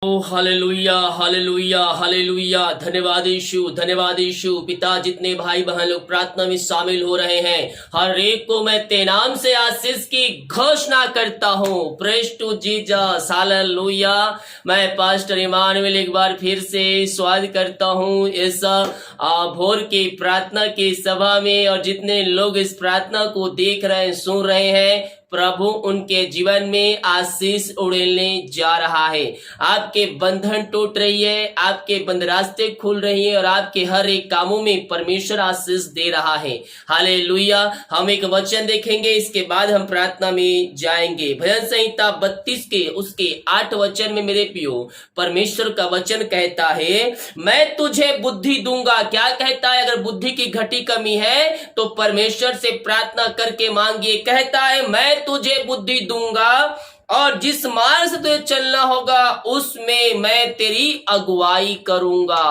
ओ hallelujah hallelujah hallelujah. धन्यवाद यीशु, धन्यवाद यीशु। पिता, जितने भाई बहन लोग प्रार्थना में शामिल हो रहे हैं, हर एक को मैं तेरे नाम से आशीष की घोषणा करता हूँ। Praise to Jesus, hallelujah. मैं पास्टर इमानुएल एक बार फिर से स्वागत करता हूँ इस भोर की प्रार्थना की सभा में। और जितने लोग इस प्रार्थना को देख रहे हैं, सुन रहे हैं, प्रभु उनके जीवन में आशीष उड़ेलने जा रहा है। आपके बंधन टूट रही है, आपके बंद रास्ते खुल रही है और आपके हर एक कामों में परमेश्वर आशीष दे रहा है। हालेलुया। हम एक वचन देखेंगे, इसके बाद हम प्रार्थना में जाएंगे। भजन संहिता 32 के उसके 8 वचन में मेरे पियो, परमेश्वर का वचन कहता है, मैं तुझे बुद्धि दूंगा। क्या कहता है? अगर बुद्धि की घटी कमी है तो परमेश्वर से प्रार्थना करके मांगिए। कहता है, मैं तुझे बुद्धि दूंगा और जिस मार्ग से तुझे चलना होगा उसमें मैं तेरी अगुवाई करूंगा।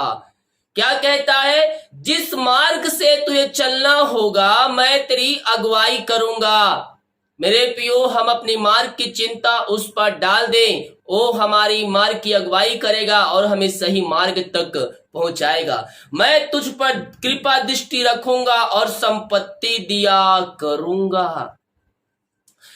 क्या कहता है? जिस मार्ग से तुझे चलना होगा मैं तेरी अगुवाई करूंगा। मेरे पियो, हम अपनी मार्ग की चिंता उस पर डाल दें, वो हमारी मार्ग की अगुवाई करेगा और हमें सही मार्ग तक पहुंचाएगा। मैं तुझ पर कृपा दृष्टि रखूंगा और संपत्ति दिया करूंगा।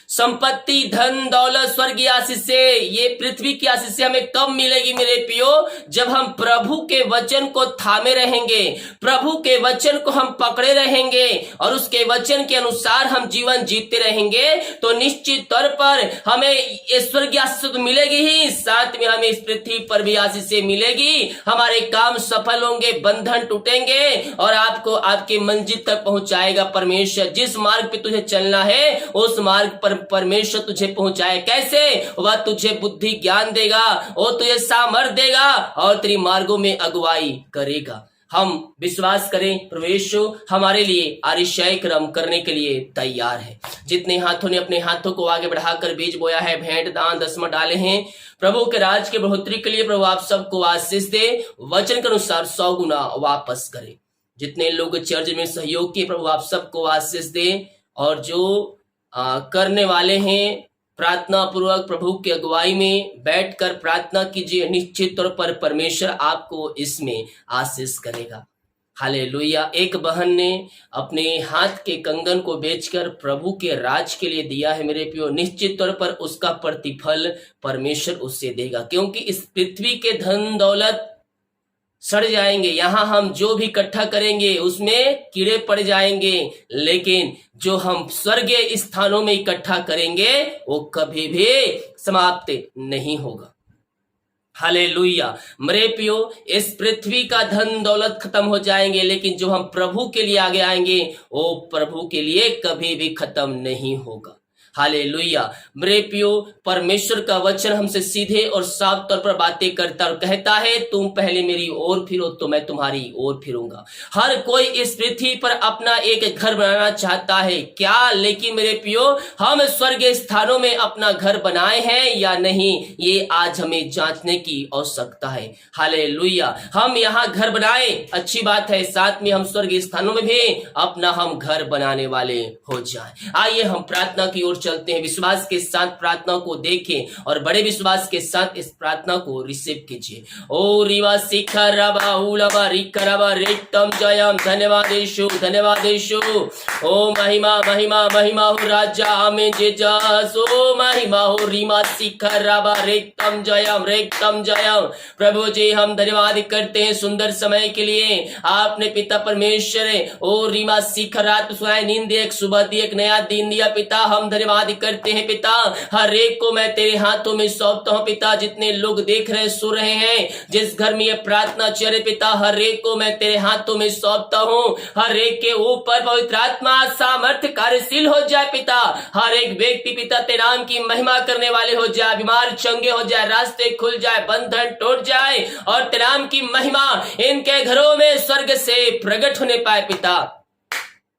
संपत्ति, धन दौलत, स्वर्गीय आशीष से, ये पृथ्वी की आशीष से हमें कब मिलेगी मेरे पियो? जब हम प्रभु के वचन को थामे रहेंगे, प्रभु के वचन को हम पकड़े रहेंगे और उसके वचन के अनुसार हम जीवन जीते रहेंगे, तो निश्चित तौर पर हमें स्वर्गीय आशीष तो मिलेगी ही, साथ में हमें इस पृथ्वी पर भी आशीष से मिलेगी। हमारे काम सफल होंगे, बंधन टूटेंगे और आपको आपके मंजिल तक पहुंचाएगा परमेश्वर। जिस मार्ग पे तुझे चलना है उस मार्ग पर परमेश्वर तुझे पहुंचाए। कैसे? वह तुझे बुद्धि ज्ञान देगा, वो तुझे सामर्थ देगा और तेरी मार्गों में अगुवाई करेगा। हम विश्वास करें, परमेश्वर हमारे लिए आरिशाई कर्म करने के लिए तैयार है। जितने हाथों ने अपने हाथों को आगे बढ़ाकर बीज बोया है, भेंट दान दसवां डाले हैं, प्रभु के राज के बढ़ोतरी के लिए प्रभु आप सबको आशीष दे, वचन के अनुसार 100 गुना वापस करे। जितने लोग चर्च में सहयोग किए, प्रभु आप सबको आशीष दे। और जो करने वाले हैं, प्रार्थना पूर्वक प्रभु की अगुवाई में बैठकर प्रार्थना कीजिए, निश्चित तौर पर परमेश्वर आपको इसमें आशीष करेगा। हालेलुया। एक बहन ने अपने हाथ के कंगन को बेचकर प्रभु के राज के लिए दिया है मेरे प्रियो। निश्चित तौर पर उसका प्रतिफल परमेश्वर उससे देगा, क्योंकि इस पृथ्वी के धन दौलत सड़ जाएंगे। यहाँ हम जो भी इकट्ठा करेंगे उसमें कीड़े पड़ जाएंगे, लेकिन जो हम स्वर्गीय स्थानों में इकट्ठा करेंगे वो कभी भी समाप्त नहीं होगा। हालेलुया। मेरे पियो, इस पृथ्वी का धन दौलत खत्म हो जाएंगे, लेकिन जो हम प्रभु के लिए आगे आएंगे वो प्रभु के लिए कभी भी खत्म नहीं होगा। हालेलुया। मेरे पियो, परमेश्वर का वचन हमसे सीधे और साफ तौर पर बातें करता और कहता है, तुम पहले मेरी ओर फिरो तो मैं तुम्हारी ओर फिरूंगा। हर कोई इस पृथ्वी पर अपना एक घर बनाना चाहता है क्या? लेकिन मेरे पियो, हम स्वर्गीय स्थानों में अपना घर बनाए हैं या नहीं, ये आज हमें जांचने की आवश्यकता है। हालेलुया। हम यहाँ घर बनाए, अच्छी बात है, साथ में हम स्वर्गीय स्थानों में भी अपना हम घर बनाने वाले हो जाए। आइए हम प्रार्थना की ओर चलते हैं। विश्वास के साथ प्रार्थना को देखें और बड़े विश्वास के साथ इस प्रार्थना को रिसीव कीजिए। ओ रिवा शिखरबा उलबा रिकरबा रेतम जयम। धन्यवाद यीशु, धन्यवाद यीशु। ओ महिमा महिमा महिमा हो राजा, आमीन जीसस। ओ महिमा हो रीमा शिखरबा रेतम जयम रेतम जयम। प्रभु जी, हम धन्यवाद करते हैं सुंदर समय के लिए। आपने पिता परमेश्वर ओ रीमा शिखर रात सुनाए, नींद दी, एक सुबह दी, एक नया दिन दिया पिता। हम धन्यवाद करते हैं पिता। हर एक को मैं तेरे हाथों में सौंपता हूं पिता। जितने लोग देख रहे सुन रहे हैं, जिस घर में ये प्रार्थना चल रही पिता, हर एक को मैं तेरे हाथों में सौंपता हूं। हर एक के ऊपर पवित्र आत्मा सामर्थ्य कार्यशील हो जाए पिता। हर एक व्यक्ति पिता तेरे नाम की महिमा करने वाले हो जाए, बीमार चंगे हो जाए, रास्ते खुल जाए, बंधन टूट जाए और तेरे नाम की महिमा इनके घरों में स्वर्ग से प्रकट होने पाए पिता।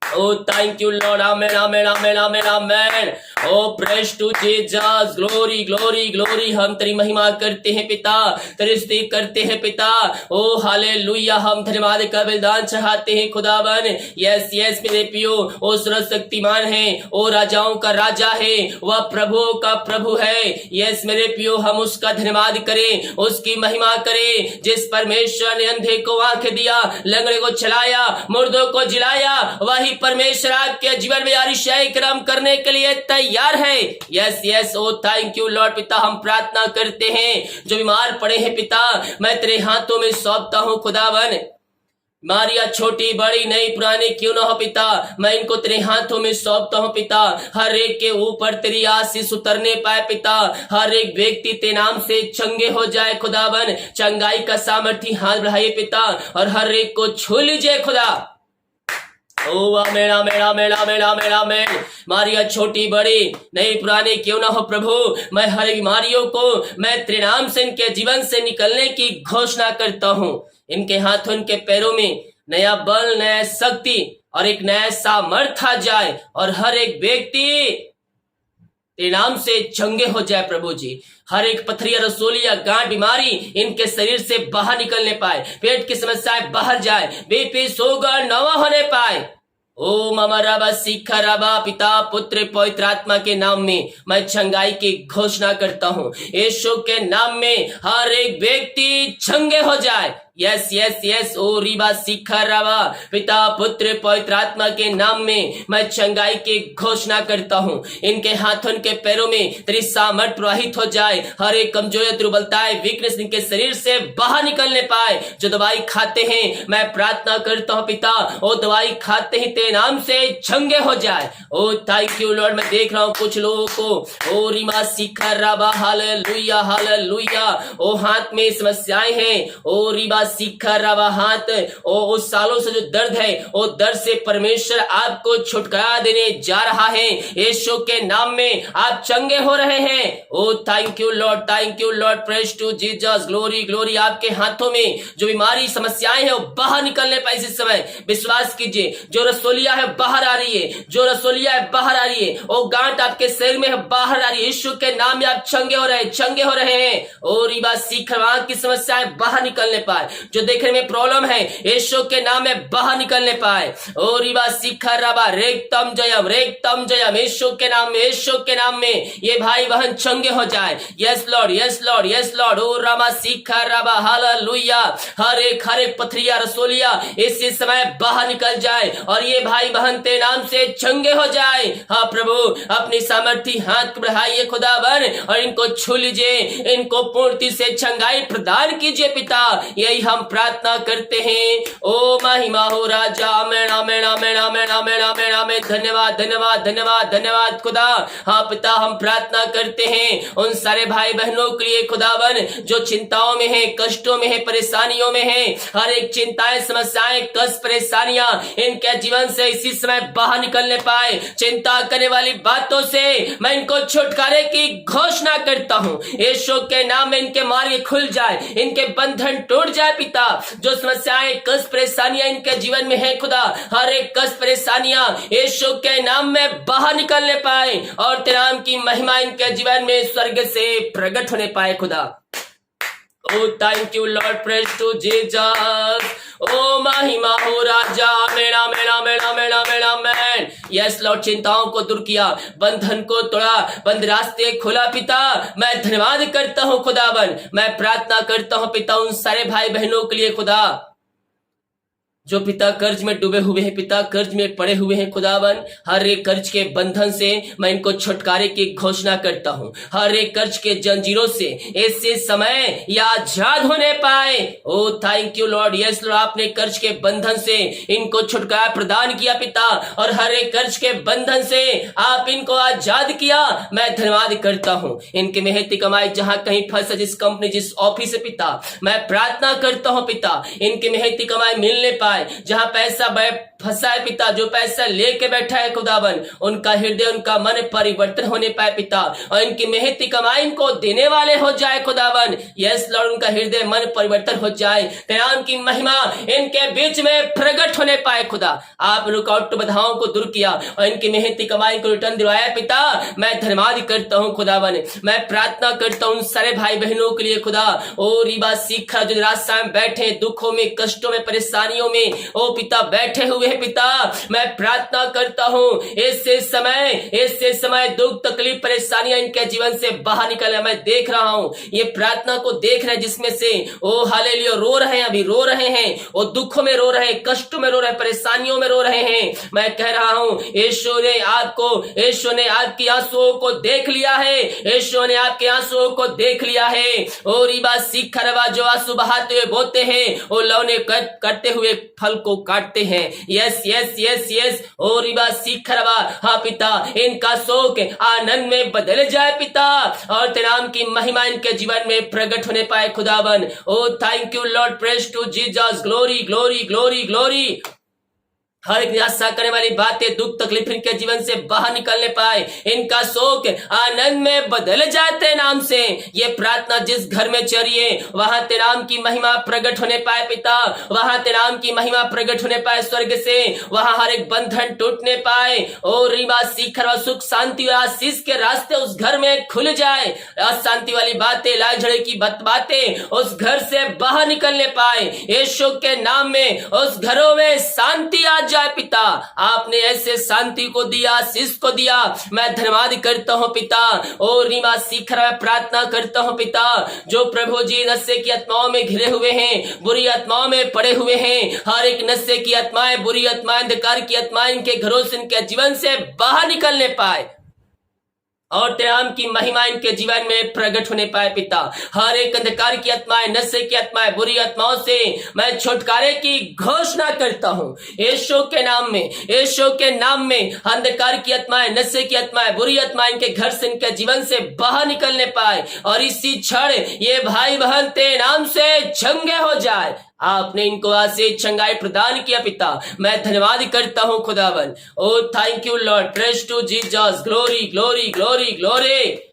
Oh, thank you, Lord. Amen, amen, amen, amen, amen. Oh praise to Jesus, glory glory glory. हम तेरी महिमा करते हैं पिता, तेरी स्तुति करते हैं पिता। ओ हालेलुया, हम धन्यवाद का बलिदान चढ़ाते हैं खुदावन। यस यस मेरे पियो, ओ सर्वशक्तिमान है, ओ राजाओं का राजा है, वह प्रभुओं का प्रभु है। यस मेरे पियो, हम उसका धन्यवाद करें, उसकी महिमा करें, जिस परमेश्वर ने अंधे को आंखें दिया, लंगड़े को चलाया, मुर्दों को जिलाया, वही परमेश्वर आपके जीवन में अतिशय कर्म करने के लिए तैयार है। Yes yes, oh thank you Lord. पिता हम प्रार्थना करते हैं, जो बीमार पड़े हैं पिता, मैं तेरे हाथों में सौंपता हूं खुदावन। बीमारियां छोटी बड़ी नई पुरानी क्यों ना हो पिता, मैं इनको तेरे हाथों में सौंपता हूं पिता। हर एक के ऊपर तेरी आशीष उतरने पाए पिता, हर एक व्यक्ति तेरे नाम से चंगे हो जाए खुदावन। चंगाई का सामर्थ्य हाथ बढ़ाइए पिता, और हर एक को छू लीजिए खुदा। ओ मेरा मेरा मेरा मेरा मेरा मैं बीमारियां छोटी बड़ी नई पुरानी क्यों ना हो प्रभु, मैं हर बीमारियों को मैं तेरे नाम से इनके जीवन से निकलने की घोषणा करता हूँ। इनके हाथों इनके पैरों में नया बल, नया शक्ति और एक नया सामर्थ आ जाए, और हर एक व्यक्ति तेरे नाम से चंगे हो जाए प्रभु जी। हर एक पथरी, रसोलिया, गांठ बीमारी इनके शरीर से बाहर निकलने पाए, पेट की समस्याएं बाहर जाए, बीपी शुगर नवा होने पाए। ओ ममा रबा सीखा रबा, पिता पुत्र पवित्र आत्मा के नाम में मैं चंगाई की घोषणा करता हूँ। यीशु के नाम में हर एक व्यक्ति चंगे हो जाए। यस यस यस, ओ रिबा सीखा रबा, पिता पुत्र पवित्र आत्मा के नाम में मैं चंगाई की घोषणा करता हूँ। इनके हाथों के पैरों में तेरी सामर्थ प्रवाहित हो जाए, हर एक कमजोरी, दुर्बलताएं, वीकनेस इनके शरीर से बाहर निकलने पाए। जो दवाई खाते हैं, मैं प्रार्थना करता हूँ पिता, ओ दवाई खाते ही तेरे नाम से चंगे हो जाए। ओ थैंक यू लॉर्ड। मैं देख रहा हूँ कुछ लोगों को ओ रिमा सीखा रबा, हालेलुया हालेलुया, ओ हाथ में समस्याएं हैं, ओ रिबा सीखा रवा हाथ, ओ उस सालों से जो दर्द है, ओ दर्द से परमेश्वर आपको छुटकारा देने जा रहा है। यीशु के नाम में आप चंगे हो रहे हैं। Oh thank you Lord, thank you Lord, praise to Jesus, glory glory. आपके हाथों में जो बीमारी समस्याएं हैं वो बाहर निकलने पाए इस समय। विश्वास कीजिए, जो रसोलिया है बाहर आ रही है, जो रसोलिया है बाहर आ रही है, ओ गांठ आपके शरीर में है बाहर आ रही है। यीशु के नाम में आप चंगे हो रहे हैं, चंगे हो रहे हैं। ओ रिबा सीखा की समस्याएं बाहर निकलने पाए, जो देखने में प्रॉब्लम है यीशु के नाम में बाहर निकलने पाए। ओ रिबा सीखा रबा, रेक्तम जयम, रेक्तम जयम, यीशु के नाम में, यीशु के नाम में ये भाई बहन चंगे हो जाए। Yes Lord, yes Lord, yes Lord. ओ रामा सीखा रबा, हालेलुया। हर एक पथरिया, रसोलिया इसी समय बाहर निकल जाए, और ये भाई बहन तेरे नाम से चंगे हो जाए। हाँ प्रभु, अपनी सामर्थ्य हाथ बढ़ाइए खुदावन, और इनको छू लीजिए, इनको पूर्ति से चंगाई प्रदान कीजिए पिता। यही हम प्रार्थना करते हैं। ओ महिमा हो राजा, आमेन आमेन आमेन आमेन आमेन आमेन आमेन। धन्यवाद धन्यवाद धन्यवाद धन्यवाद खुदा। हाँ पिता, हम प्रार्थना करते हैं उन सारे भाई बहनों के लिए खुदावन, जो चिंताओं में है, कष्टों में है, परेशानियों में है। हर एक चिंताएं, समस्याएं, कष्ट, परेशानियां इनके जीवन से इसी समय बाहर निकलने पाए। चिंता करने वाली बातों से मैं इनको छुटकारे की घोषणा करता हूँ। यीशु के नाम में इनके मार्ग खुल जाए, इनके बंधन टूट जाए पिता। जो समस्याएं, कष्ट, परेशानियां इनके जीवन में है खुदा, हर एक कष्ट, परेशानियां यीशु के नाम में बाहर निकलने पाए, और तेरे नाम की महिमा इनके जीवन में स्वर्ग से प्रकट होने पाए खुदा। Oh thank you Lord, praise to Jesus. ओ महिमा हो राजा, मेरा मेरा मेरा मेरा मेरा मैन। यस लॉर्ड, चिंताओं को दूर किया, बंधन को तोड़ा, बंद रास्ते खोला पिता। मैं धन्यवाद करता हूँ खुदावन। मैं प्रार्थना करता हूँ पिता उन सारे भाई बहनों के लिए खुदा, जो पिता कर्ज में डूबे हुए हैं, पिता कर्ज में पड़े हुए हैं खुदावन। हर एक कर्ज के बंधन से मैं इनको छुटकारे की घोषणा करता हूँ। हर एक कर्ज के जंजीरों से ऐसे समय या आजाद होने पाए। Oh thank you Lord, yes Lord, आपने कर्ज के बंधन से इनको छुटकारा प्रदान किया पिता, और हर एक कर्ज के बंधन से आप इनको आजाद किया। मैं धन्यवाद करता हूँ। इनके मेहनती कमाई जहां कहीं फंसे, जिस कंपनी, जिस ऑफिस से पिता, मैं प्रार्थना करता हूँ पिता, इनके मेहनती कमाई मिलने पाए। जहां पैसा फंसा है पिता, जो पैसा लेके बैठा है खुदावन, उनका हृदय, उनका मन परिवर्तन होने पाए पिता, और इनकी मेहनती कमाई इनको देने वाले हो जाए खुदावन। यस लॉर्ड, उनका हृदय मन परिवर्तन हो जाए, तेरे नाम की महिमा इनके बीच में प्रकट होने पाए खुदा। आप रुकावट बाधाओं को दूर किया और इनकी मेहनती कमाई को रिटर्न दिलवाया पिता। मैं धन्यवाद करता हूँ खुदावन। मैं प्रार्थना करता हूँ सारे भाई बहनों के लिए खुदा। ओ रिबा सीखा जो रास्ता में बैठे, दुखों में, कष्टों में, परेशानियों में ओ पिता बैठे हुए हैं पिता, मैं प्रार्थना करता हूँ इससे समय दुख, तकलीफ, परेशानियां इनके जीवन से बाहर निकले। मैं देख रहा हूँ, ये प्रार्थना को देख रहे हैं, जिसमें से ओ हालेलुया रो रहे हैं, अभी रो रहे हैं, वो दुखों में रो रहे हैं, कष्टों में रो रहे हैं, परेशानियों में रो रहे हैं। मैं कह रहा हूँ यीशु ने आपकी आंसुओं को देख लिया है, यीशु ने आपके आंसुओं को देख लिया है। ओ रिबा सीखा रवा, जो आंसू बहाते हुए बोते हैं, वो लौने करते हुए फल को काटते हैं। यस यस यस यस, ओ रिबा सीखा रवा, हाँ पिता, इनका शोक आनंद में बदल जाए पिता, और तेरे नाम की महिमा इनके जीवन में प्रकट होने पाए खुदावन। Oh thank you Lord, praise to Jesus, glory glory glory glory. हर एक निराशा करने वाली बातें, दुख, तकलीफ इनके जीवन से बाहर निकलने पाए, इनका शोक आनंद में बदल जाते नाम से। ये प्रार्थना जिस घर में चलिए, वहां तेरे नाम की महिमा प्रकट होने पाए पिता, वहां तेरे नाम की महिमा प्रकट होने पाए स्वर्ग से, वहां हर एक बंधन टूटने पाए। ओ रिबा सीखर, सुख, शांति और आशीष के रास्ते उस घर में खुल जाए। अशांति वाली बातें, लड़ाई झगड़े की बातें उस घर से बाहर निकलने पाए। यीशु के नाम में उस घरों में शांति आ जाए पिता। आपने ऐसे शांति को दिया, आशीष को दिया, मैं धन्यवाद करता हूँ पिता। ओ रीमा सीख रहा, प्रार्थना करता हूँ पिता, जो प्रभु जी नशे की आत्माओं में घिरे हुए हैं, बुरी आत्माओं में पड़े हुए हैं, हर एक नशे की आत्माएं, बुरी आत्माएं, अंधकार की आत्माएं इनके घरों से, इनके जीवन से बाहर निकलने पाए, और तेरे नाम की महिमा इनके जीवन में प्रकट होने पाए पिता। हर एक अंधकार की आत्माएं, नशे की आत्माएं, बुरी आत्माओं से मैं छुटकारे की घोषणा करता हूँ यीशु के नाम में। यीशु के नाम में अंधकार की आत्माएं, नशे की आत्माएं, बुरी आत्माएं इनके घर से, इनके जीवन से बाहर निकलने पाए, और इसी क्षण ये भाई बहन तेरे नाम से चंगे हो जाए। आपने इनको आशीष चंगाई प्रदान किया पिता, मैं धन्यवाद करता हूँ खुदावन। Oh thank you Lord, praise to Jesus, glory glory glory glory.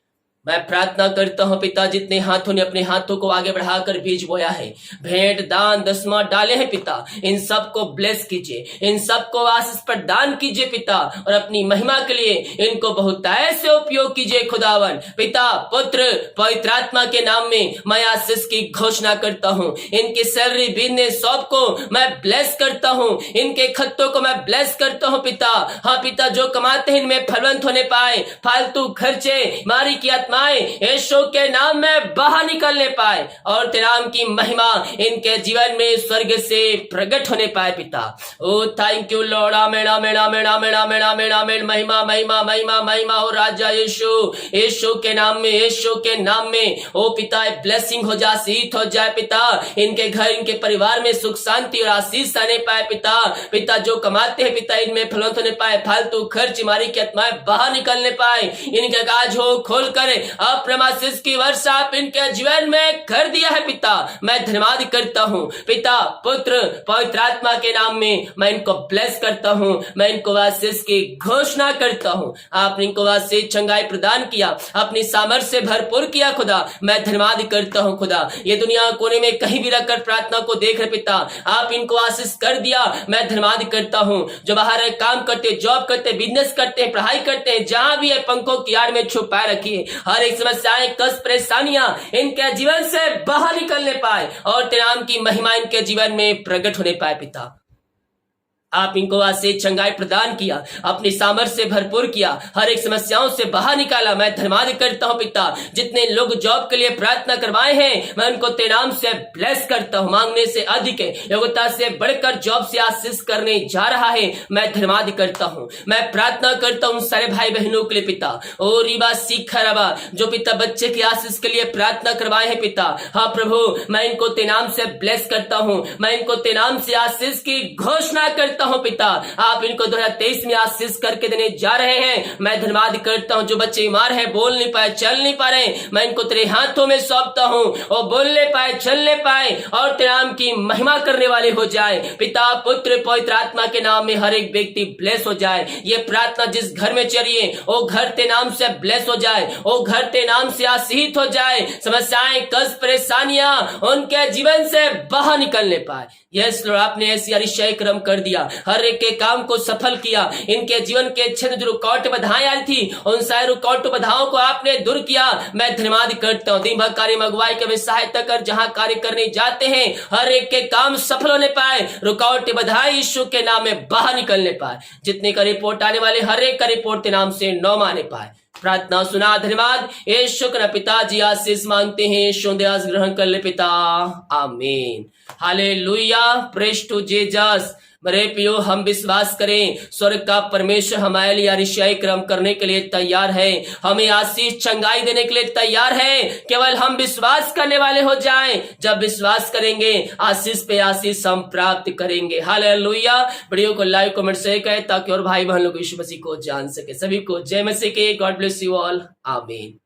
मैं प्रार्थना करता हूँ पिता, जितने हाथों ने अपने हाथों को आगे बढ़ाकर बीज बोया है, भेंट, दान, दसवां डाले हैं पिता, इन सबको ब्लेस कीजिए, इन सबको आशीष प्रदान कीजिए पिता, और अपनी महिमा के लिए इनको बहुत ऐसे उपयोग कीजिए खुदावन। पिता, पुत्र, पवित्र आत्मा के नाम में मैं आशीष की घोषणा करता हूँ। इनकी सैलरी, बिजनेस, सब को मैं ब्लेस करता हूँ, इनके खत्तों को मैं ब्लेस करता हूँ पिता। हाँ पिता, जो कमाते हैं इनमें फलवंत होने पाए, फालतू खर्चे, मारी की यीशु के नाम में बाहर निकलने पाए, और तेरे नाम की महिमा इनके जीवन में स्वर्ग से प्रकट होने पाए पिता। ओ थैंक यू लॉर्ड, आमेन आमेन आमेन आमेन आमेन आमेन आमेन। महिमा महिमा महिमा महिमा हो राजा यीशु, यीशु के नाम में, यीशु के नाम में। ओ पिता, ब्लेसिंग हो जाए, शीत हो जाए पिता, इनके घर, इनके परिवार में सुख, शांति और आशीष आने पाए पिता। पिता, जो कमाते हैं पिता, इनमें फलवंत होने पाए, फालतू खर्च, मारी की आत्माएं बाहर निकलने पाए, इनके काज हो खोल कर अप्रमाशिष की वर्षा आप इनके जीवन में कर दिया है पिता। मैं धन्यवाद करता हूँ पिता, पुत्र, पवित्र आत्मा के नाम में मैं इनको ब्लेस करता हूँ, मैं इनको आशीष की घोषणा करता हूँ। आपने इनको आशीष चंगाई प्रदान किया, अपनी सामर्थ्य से भरपूर किया खुदा, मैं धन्यवाद करता हूँ खुदा। ये दुनिया कोने में कहीं भी रखकर प्रार्थना को देख रहे पिता, आप इनको आशीष कर दिया, मैं धन्यवाद करता हूँ। जो बाहर काम करते, जॉब करते, बिजनेस करते, पढ़ाई करते हैं, जहां भी है पंखों की आड़ में छुपाए रखिए, हर एक समस्याएं, कष्ट, परेशानियां इनके जीवन से बाहर निकलने पाए, और तेरे नाम की महिमा इनके जीवन में प्रकट होने पाए पिता। आप इनको आशीष चंगाई प्रदान किया, अपनी सामर्थ्य से भरपूर किया, हर एक समस्याओं से बाहर निकाला, मैं धन्यवाद करता हूं पिता। जितने लोग जॉब के लिए प्रार्थना करवाए हैं, मैं उनको तेरे नाम से ब्लेस करता हूं। मांगने से अधिक, योग्यता से बढ़कर जॉब से आशीष करने जा रहा है, मैं धन्यवाद करता हूं। मैं प्रार्थना करता हूं सारे भाई बहनों के लिए पिता। ओ रिबा सीखा रबा, जो पिता बच्चे की आशीष के लिए प्रार्थना करवाए हैं पिता, हाँ प्रभु, मैं इनको तेरे नाम से ब्लेस करता हूं, मैं इनको तेरे नाम से आशीष की घोषणा करता करता हूँ पिता, आप इनको 2023 में आशीष करके देने जा रहे हैं। मैं धन्यवाद करता हूँ जो बच्चे बीमार है, बोल नहीं पाए, चल नहीं पा रहे, मैं इनको तेरे हाथों में सौंपता हूँ और बोलने पाए, चलने पाए और तेरे नाम की महिमा करने वाले हो जाए। पिता, पुत्र, पवित्र आत्मा के नाम में हर एक व्यक्ति ब्लेस हो जाए। ये प्रार्थना जिस घर में चलिए वो घर ते नाम से ब्लेस हो जाए, वो घर ते नाम से आशीषित हो जाए। समस्याएं, कष्ट, परेशानियां उनके जीवन से बाहर निकलने पाए। यस लॉर्ड, आपने ऐसी अतिशय कर्म कर दिया, हर एक के काम को सफल किया। इनके जीवन के क्षेत्र जो रुकावट बाधाएं आई थी उन सारे रुकावट बाधाओं को आपने दूर किया। मैं धन्यवाद करता हूँ। दिन भर कार्य में अगुवाई के सहायता कर, जहां कार्य करने जाते हैं हर एक के काम सफल होने पाए, रुकावट बाधाएं यीशु के नाम में बाहर निकलने पाए। जितने का रिपोर्ट आने वाले हर एक का रिपोर्ट के नाम से नौ आने पाए। प्रार्थना सुना, धन्यवाद। यीशु के पिताजी आशीष मांगते हैं, यीशु दयास ग्रहण कर ले पिता, आमीन। Hallelujah, praise to Jesus. मेरे प्रियो, हम विश्वास करें स्वर्ग का परमेश्वर हमारे लिए अतिशय कर्म करने के लिए तैयार है, हमें आशीष चंगाई देने के लिए तैयार है। केवल हम विश्वास करने वाले हो जाएं। जब विश्वास करेंगे आशीष पे आशीष हम प्राप्त करेंगे। हालेलुया। वीडियो को लाइक, कमेंट, शेयर करें ताकि और भाई बहन लोग यीशु मसीह को जान सके। सभी को जय मसीह के। गॉड ब्लेस यू ऑल, आमीन।